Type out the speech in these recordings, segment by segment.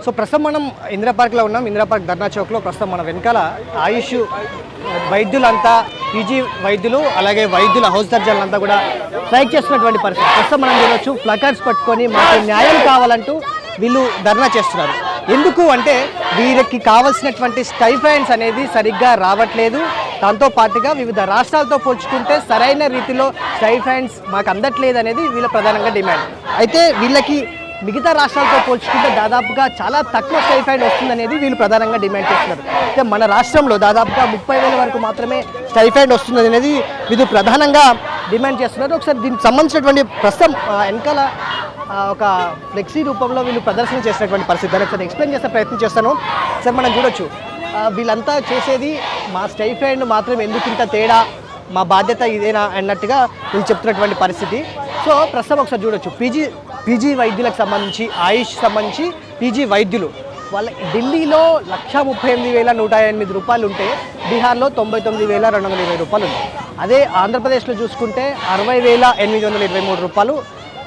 So ప్రస్తుతం మనం ఇందిరా పార్క్లో ఉన్నాం. ఇందిరా పార్క్ ధర్నా చౌక్లో ప్రస్తుతం మన వెనకాల ఆయుష్ వైద్యులంతా పీజీ వైద్యులు అలాగే వైద్యుల హౌస్ సర్జన్లంతా కూడా స్ట్రైక్ చేస్తున్నటువంటి పరిస్థితి. ప్రస్తుతం మనం చూడవచ్చు ప్లకార్డ్స్ పట్టుకొని మాకు న్యాయం కావాలంటూ వీళ్ళు ధర్నా చేస్తున్నారు. ఎందుకు అంటే వీరికి కావాల్సినటువంటి స్టైఫండ్స్ అనేది సరిగ్గా రావట్లేదు. దాంతో పాటుగా వివిధ రాష్ట్రాలతో పోల్చుకుంటే సరైన రీతిలో స్టైఫండ్స్ మాకు అందట్లేదు అనేది వీళ్ళ ప్రధానంగా డిమాండ్. అయితే వీళ్ళకి మిగతా రాష్ట్రాలతో పోల్చుకుంటే దాదాపుగా చాలా తక్కువ స్టైఫండ్ వస్తుందనేది వీళ్ళు ప్రధానంగా డిమాండ్ చేస్తున్నారు. అయితే మన రాష్ట్రంలో దాదాపుగా 30,000 వరకు మాత్రమే స్టైఫండ్ వస్తుంది అనేది వీళ్ళు ప్రధానంగా డిమాండ్ చేస్తున్నారు. ఒకసారి దీనికి సంబంధించినటువంటి ప్రస్తుతం వెనకాల ఒక ఫ్లెక్సీ రూపంలో వీళ్ళు ప్రదర్శన చేసినటువంటి పరిస్థితి. దాన్ని ఒకసారి ఎక్స్ప్లెయిన్ చేసే ప్రయత్నం చేస్తాను. సార్ మనం చూడొచ్చు వీళ్ళంతా చేసేది మా స్టైఫండ్ మాత్రం ఎందుకు ఇంత తేడా, మా బాధ్యత ఇదేనా అన్నట్టుగా వీళ్ళు చెప్తున్నటువంటి పరిస్థితి. సో ప్రస్తుతం ఒకసారి చూడొచ్చు పీజీ వైద్యులకు సంబంధించి ఆయుష్ సంబంధించి పీజీ వైద్యులు వాళ్ళ ఢిల్లీలో 138,108 రూపాయలు ఉంటే బీహార్లో 99,220 రూపాయలు ఉంది. అదే ఆంధ్రప్రదేశ్లో చూసుకుంటే 60,823 రూపాయలు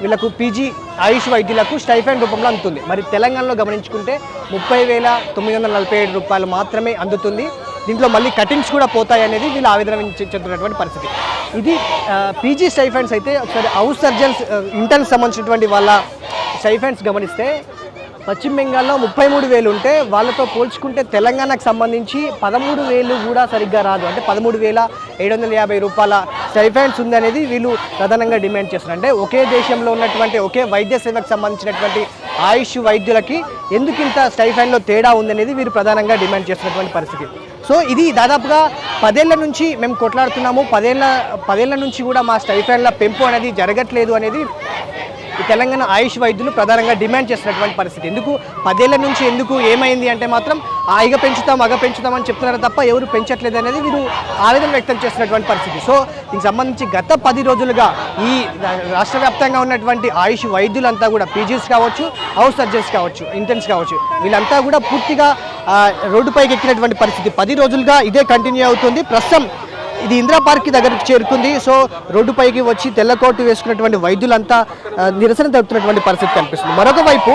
వీళ్ళకు పీజీ ఆయుష్ వైద్యులకు స్టైఫండ్ రూపంలో అందుతుంది. మరి తెలంగాణలో గమనించుకుంటే 30,947 రూపాయలు మాత్రమే అందుతుంది. దీంట్లో మళ్ళీ కటింగ్స్ కూడా పోతాయి అనేది వీళ్ళు ఆవేదన చెందుతున్నటువంటి పరిస్థితి. ఇది పీజీ స్టైఫండ్స్. అయితే ఒకసారి హౌస్ సర్జన్స్ ఇంటర్న్స్ సంబంధించినటువంటి వాళ్ళ స్టైఫండ్స్ గమనిస్తే పశ్చిమ బెంగాల్లో 33,000 ఉంటే వాళ్ళతో పోల్చుకుంటే తెలంగాణకు సంబంధించి 13,000 కూడా సరిగ్గా రాదు. అంటే 13,750 రూపాయల స్టైఫండ్స్ ఉందనేది వీళ్ళు ప్రధానంగా డిమాండ్ చేస్తున్నారు. అంటే ఒకే దేశంలో ఉన్నటువంటి ఒకే వైద్య సేవకు సంబంధించినటువంటి ఆయుష్ వైద్యులకి ఎందుకు ఇంత స్టైఫండ్లో తేడా ఉందనేది వీరు ప్రధానంగా డిమాండ్ చేస్తున్నటువంటి పరిస్థితి. సో ఇది దాదాపుగా 10 ఏళ్ల నుంచి మేము కొట్లాడుతున్నాము. 10 ఏళ్ల నుంచి కూడా మా స్టైఫండ్ల పెంపు అనేది జరగట్లేదు అనేది ఈ తెలంగాణ ఆయుష్ వైద్యులు ప్రధానంగా డిమాండ్ చేస్తున్నటువంటి పరిస్థితి. ఎందుకు 10 ఏళ్ల నుంచి ఎందుకు ఏమైంది అంటే మాత్రం ఇగ పెంచుతాం అని చెప్తున్నారు తప్ప ఎవరు పెంచట్లేదు అనేది వీరు ఆవేదన వ్యక్తం చేస్తున్నటువంటి పరిస్థితి. సో దీనికి సంబంధించి గత 10 రోజులుగా ఈ రాష్ట్ర వ్యాప్తంగా ఉన్నటువంటి ఆయుష్ వైద్యులంతా కూడా పీజీస్ కావచ్చు, హౌస్ సర్జన్స్ కావచ్చు, ఇంటర్న్స్ కావచ్చు, వీళ్ళంతా కూడా పూర్తిగా రోడ్డుపైకి ఎక్కినటువంటి పరిస్థితి 10 రోజులుగా ఇదే కంటిన్యూ అవుతుంది. ప్రస్తుతం ఇది ఇందిరా పార్క్ దగ్గరకు చేరుకుంది. సో రోడ్డుపైకి వచ్చి తెల్లకోటు వేసుకున్నటువంటి వైద్యులంతా నిరసన తెలుపుతున్నటువంటి పరిస్థితి కనిపిస్తుంది. మరొక వైపు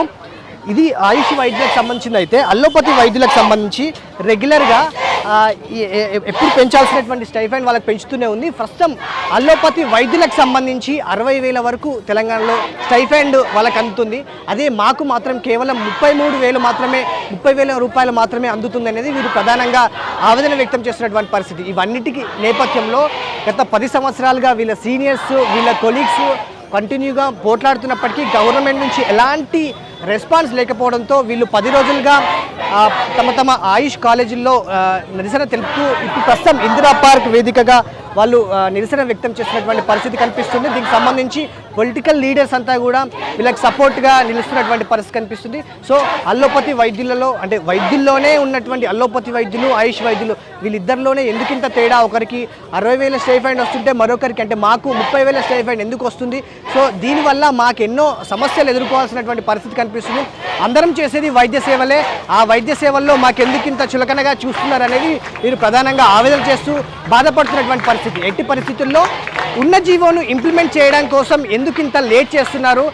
ఇది ఆయుష్ వైద్యులకు సంబంధించింది. అయితే అల్లోపతి వైద్యులకు సంబంధించి రెగ్యులర్గా ఎప్పుడు పెంచాల్సినటువంటి స్టైఫండ్ వాళ్ళకి పెంచుతూనే ఉంది. ప్రస్తుతం అల్లోపతి వైద్యులకు సంబంధించి 60,000 వరకు తెలంగాణలో స్టైఫండ్ వాళ్ళకి అందుతుంది. అదే మాకు మాత్రం కేవలం 30,000 రూపాయలు మాత్రమే అందుతుంది అనేది వీరు ప్రధానంగా ఆవేదన వ్యక్తం చేస్తున్నటువంటి పరిస్థితి. ఇవన్నిటికీ నేపథ్యంలో గత 10 సంవత్సరాలుగా వీళ్ళ సీనియర్స్, వీళ్ళ కొలీగ్స్ కంటిన్యూగా పోట్లాడుతున్నప్పటికీ గవర్నమెంట్ నుంచి ఎలాంటి రెస్పాన్స్ లేకపోవడంతో వీళ్ళు 10 రోజులుగా తమ ఆయుష్ కాలేజీల్లో నిరసన తెలుపుతూ ఇప్పుడు ప్రస్తుతం ఇందిరా పార్క్ వేదికగా వాళ్ళు నిరసన వ్యక్తం చేస్తున్నటువంటి పరిస్థితి కనిపిస్తుంది. దీనికి సంబంధించి పొలిటికల్ లీడర్స్ అంతా కూడా వీళ్ళకి సపోర్ట్గా నిలుస్తున్నటువంటి పరిస్థితి కనిపిస్తుంది. సో అల్లోపతి వైద్యులలో అంటే వైద్యుల్లోనే ఉన్నటువంటి అల్లోపతి వైద్యులు, ఆయుష్ వైద్యులు వీళ్ళిద్దరిలోనే ఎందుకింత తేడా? ఒకరికి 60,000 స్టైఫండ్ వస్తుంటే మరొకరికి అంటే మాకు 30,000 స్టైఫండ్ ఎందుకు వస్తుంది? సో దీనివల్ల మాకు ఎన్నో సమస్యలు ఎదుర్కోవాల్సినటువంటి పరిస్థితి కనిపిస్తుంది. అందరం చేసేది వైద్య సేవలే, ఆ వైద్య సేవల్లో మాకెందుకింత చులకనగా చూస్తున్నారు అనేది వీరు ప్రధానంగా ఆవేదన చేస్తూ బాధపడుతున్నటువంటి పరిస్థితి. ఎట్టి పరిస్థితుల్లో ఉన్న జీవోను ఇంప్లిమెంట్ చేయడం కోసం ఎందుకింత లేట్ చేస్తున్నారు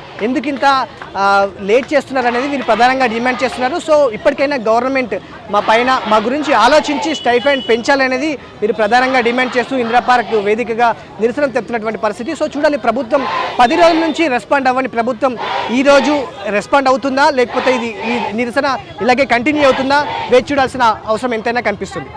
అనేది వీళ్ళు ప్రధానంగా డిమాండ్ చేస్తున్నారు. సో ఇప్పటికైనా గవర్నమెంట్ మా గురించి ఆలోచించి స్టైఫండ్ పెంచాలనేది వీరు ప్రధానంగా డిమాండ్ చేస్తూ ఇందిరా పార్క్ వేదికగా నిరసన తెస్తున్నటువంటి పరిస్థితి. సో చూడాలి ప్రభుత్వం 10 రోజుల నుంచి రెస్పాండ్ అవ్వని ప్రభుత్వం ఈరోజు రెస్పాండ్ అవుతుందా, లేకపోతే ఈ నిరసన ఇలాగే కంటిన్యూ అవుతుందా వేచి చూడాల్సిన అవసరం ఎంతైనా కనిపిస్తుంది.